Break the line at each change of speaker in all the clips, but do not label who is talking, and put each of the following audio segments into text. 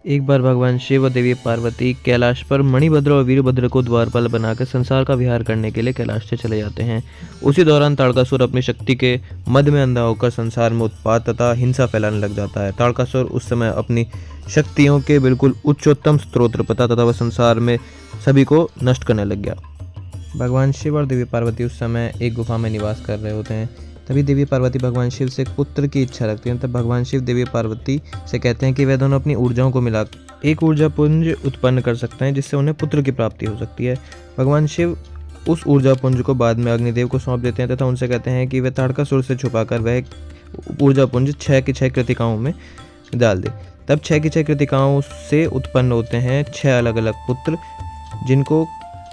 एक बार भगवान शिव और देवी पार्वती कैलाश पर मणिभद्र और वीरभद्र को द्वारपाल बनाकर संसार का विहार करने के लिए कैलाश से चले जाते हैं। उसी दौरान ताड़कासुर अपनी शक्ति के मद में अंधा होकर संसार में उत्पात तथा हिंसा फैलाने लग जाता है। ताड़कासुर उस समय अपनी शक्तियों के बिल्कुल उच्चतम स्त्रोत्र पता तथा वह संसार में सभी को नष्ट करने लग गया। भगवान शिव और देवी पार्वती उस समय एक गुफा में निवास कर रहे होते हैं। तभी देवी पार्वती भगवान शिव से एक पुत्र की इच्छा रखती हैं। तब भगवान शिव देवी पार्वती से कहते हैं कि वे दोनों अपनी ऊर्जाओं को मिलाकर एक ऊर्जा पुंज उत्पन्न कर सकते हैं जिससे उन्हें पुत्र की प्राप्ति हो सकती है। भगवान शिव उस ऊर्जा पुंज को बाद में अग्निदेव को सौंप देते हैं तथा उनसे कहते हैं कि वे ताड़कासुर से छुपाकर वह ऊर्जा पुंज 6 की 6 कृतिकाओं में डाल दे। तब 6 की 6 कृतिकाओं से उत्पन्न होते हैं 6 अलग अलग पुत्र, जिनको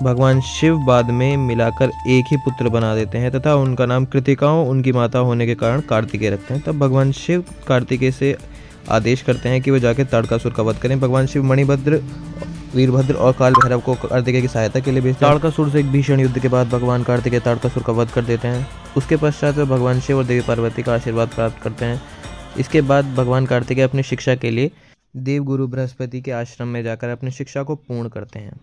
भगवान शिव बाद में मिलाकर एक ही पुत्र बना देते हैं तथा उनका नाम कृतिकाओं उनकी माता होने के कारण कार्तिकेय रखते हैं। तब भगवान शिव कार्तिकेय से आदेश करते हैं कि वो जाकर ताड़कासुर का वध करें। भगवान शिव मणिभद्र, वीरभद्र और काल भैरव को कार्तिकेय की सहायता के लिए भेजते हैं। ताड़कासुर से एक भीषण युद्ध के बाद भगवान कार्तिकेय ताड़कासुर का वध कर देते हैं। उसके पश्चात वे भगवान शिव और देवी पार्वती का आशीर्वाद प्राप्त करते हैं। इसके बाद भगवान कार्तिकेय अपनी शिक्षा के लिए देवगुरु बृहस्पति के आश्रम में जाकर अपनी शिक्षा को पूर्ण करते हैं।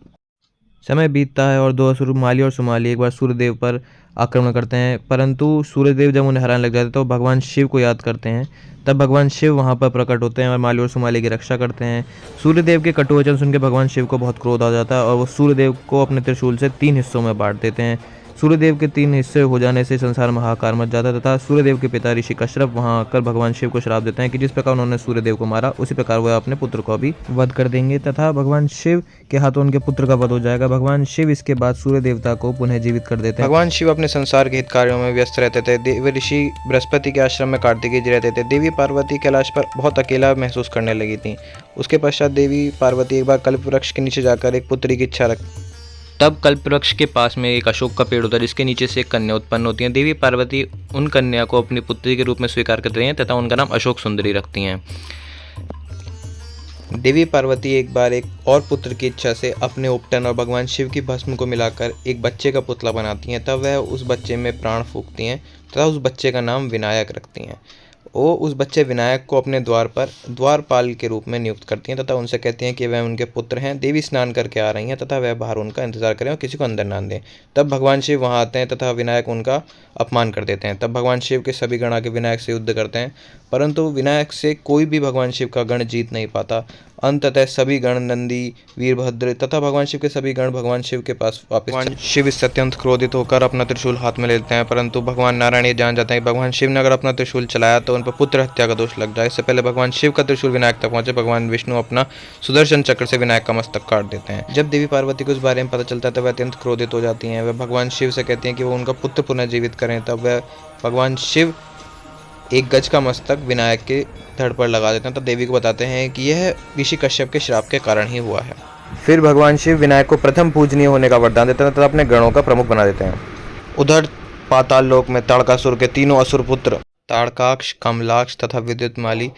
समय बीतता है और 2 असुर माली और सुमाली एक बार सूर्यदेव पर आक्रमण करते हैं, परंतु सूर्यदेव जब उन्हें हराने लग जाते हैं तो भगवान शिव को याद करते हैं। तब भगवान शिव वहां पर प्रकट होते हैं और माली और सुमाली की रक्षा करते हैं। सूर्यदेव के कटु वचन सुनकर भगवान शिव को बहुत क्रोध आ जाता है और वो सूर्यदेव को अपने त्रिशूल से 3 हिस्सों में बांट देते हैं। सूर्यदेव के 3 हिस्से हो जाने से संसार में हाहाकार मच जाता है तथा सूर्यदेव के पिता ऋषि कश्यप वहां आकर भगवान शिव को श्राप देते हैं कि जिस प्रकार उन्होंने सूर्यदेव को मारा उसी प्रकार वह अपने पुत्र को भी वध कर देंगे तथा भगवान शिव के हाथों उनके पुत्र का वध हो जाएगा। भगवान शिव इसके बाद सूर्य देवता को पुनः जीवित कर देते हैं।
भगवान शिव अपने संसार के हित कार्यों में व्यस्त रहते थे। देव ऋषि बृहस्पति के आश्रम में कार्तिकेय जी रहते थे। देवी पार्वती कैलाश पर बहुत अकेला महसूस करने लगी थी। उसके पश्चात देवी पार्वती एक बार कल्प वृक्ष के नीचे जाकर एक पुत्री की इच्छा रखती। तब कल्प वृक्ष के पास में एक अशोक का पेड़ होता है जिसके नीचे से एक कन्या उत्पन्न होती है। देवी पार्वती उन कन्या को अपनी पुत्री के रूप में स्वीकार करती हैं तथा उनका नाम अशोक सुंदरी रखती हैं। देवी पार्वती एक बार एक और पुत्र की इच्छा से अपने उपटन और भगवान शिव की भस्म को मिलाकर एक बच्चे का पुतला बनाती हैं। तब वह उस बच्चे में प्राण फूंकती हैं तथा उस बच्चे का नाम विनायक रखती हैं। वो उस बच्चे विनायक को अपने द्वार पर द्वारपाल के रूप में नियुक्त करती हैं तथा उनसे कहती हैं कि वह उनके पुत्र हैं। देवी स्नान करके आ रही हैं तथा वह बाहर उनका इंतजार करें और किसी को अंदर ना दें। तब भगवान शिव वहां आते हैं तथा विनायक उनका अपमान कर देते हैं। तब भगवान शिव के सभी गण आके विनायक से युद्ध करते हैं, परंतु विनायक से कोई भी भगवान शिव का गण जीत नहीं पाता। अंततः सभी गण नंदी, वीरभद्र तथा भगवान शिव के सभी गण भगवान शिव के पास वापस। भगवान शिव इससे अत्यंत क्रोधित होकर अपना त्रिशूल हाथ में लेते हैं, परंतु भगवान नारायण ये जान जाते हैं कि भगवान शिव ने अगर अपना त्रिशूल चलाया तो उन पर पुत्र हत्या का दोष लग जाए। इससे पहले भगवान शिव का त्रिशूल विनायक तक पहुंचे, भगवान विष्णु अपना सुदर्शन चक्र से विनायक का मस्तक काट देते हैं। जब देवी पार्वती को इस बारे में पता चलता है तब वह अत्यंत क्रोधित हो जाती हैं। वह भगवान शिव से कहती हैं कि वो उनका पुत्र पुनः जीवित करें। तब वह भगवान शिव एक गज का मस्तक विनायक के धड़ पर लगा देते हैं। तब देवी को बताते हैं कि यह ऋषि कश्यप के श्राप के कारण ही हुआ है। फिर भगवान शिव विनायक को प्रथम पूजनीय होने का वरदान देते हैं तथा अपने गणों का प्रमुख बना देते हैं। उधर पाताल लोक में ताड़कासुर के 3 असुर पुत्र ताड़काक्ष, कमलाक्ष तथा विद्युतमाली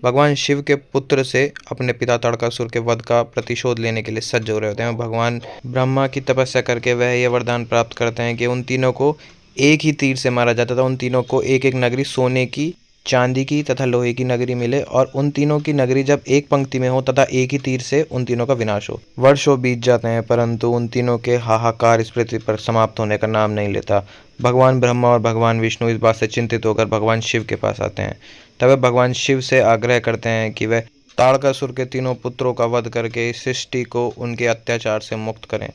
भगवान शिव के पुत्र से अपने पिता ताड़कासुर के वध का प्रतिशोध लेने के लिए सज्ज हो रहे होते हैं। भगवान ब्रह्मा की तपस्या करके वह यह वरदान प्राप्त करते हैं कि उन तीनों को एक ही तीर से मारा जाता था। उन तीनों को एक एक नगरी सोने की, चांदी की तथा लोहे की नगरी मिले और उन तीनों की नगरी जब एक पंक्ति में हो तथा एक ही तीर से उन तीनों का विनाश हो। वर्षों बीत जाते हैं परंतु उन तीनों के हाहाकार इस पृथ्वी पर समाप्त होने का नाम नहीं लेता। भगवान ब्रह्मा और भगवान विष्णु इस बात से चिंतित होकर भगवान शिव के पास आते हैं। तब वे भगवान शिव से आग्रह करते हैं कि वह ताड़कासुर के 3 पुत्रों का वध करके इस सृष्टि को उनके अत्याचार से मुक्त करें।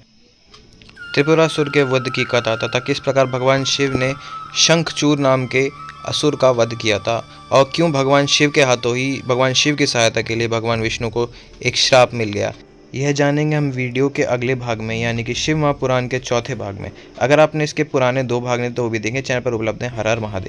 त्रिपुरासुर के वध की कथा तथा किस प्रकार भगवान शिव ने शंखचूर नाम के असुर का वध किया था और क्यों भगवान शिव के हाथों ही भगवान शिव की सहायता के लिए भगवान विष्णु को एक श्राप मिल गया, यह जानेंगे हम वीडियो के अगले भाग में, यानी कि शिव महापुराण के चौथे भाग में। अगर आपने इसके पुराने 2 भाग नहीं तो वो भी देखें। चैनल पर उपलब्ध है। हर हर महादेव।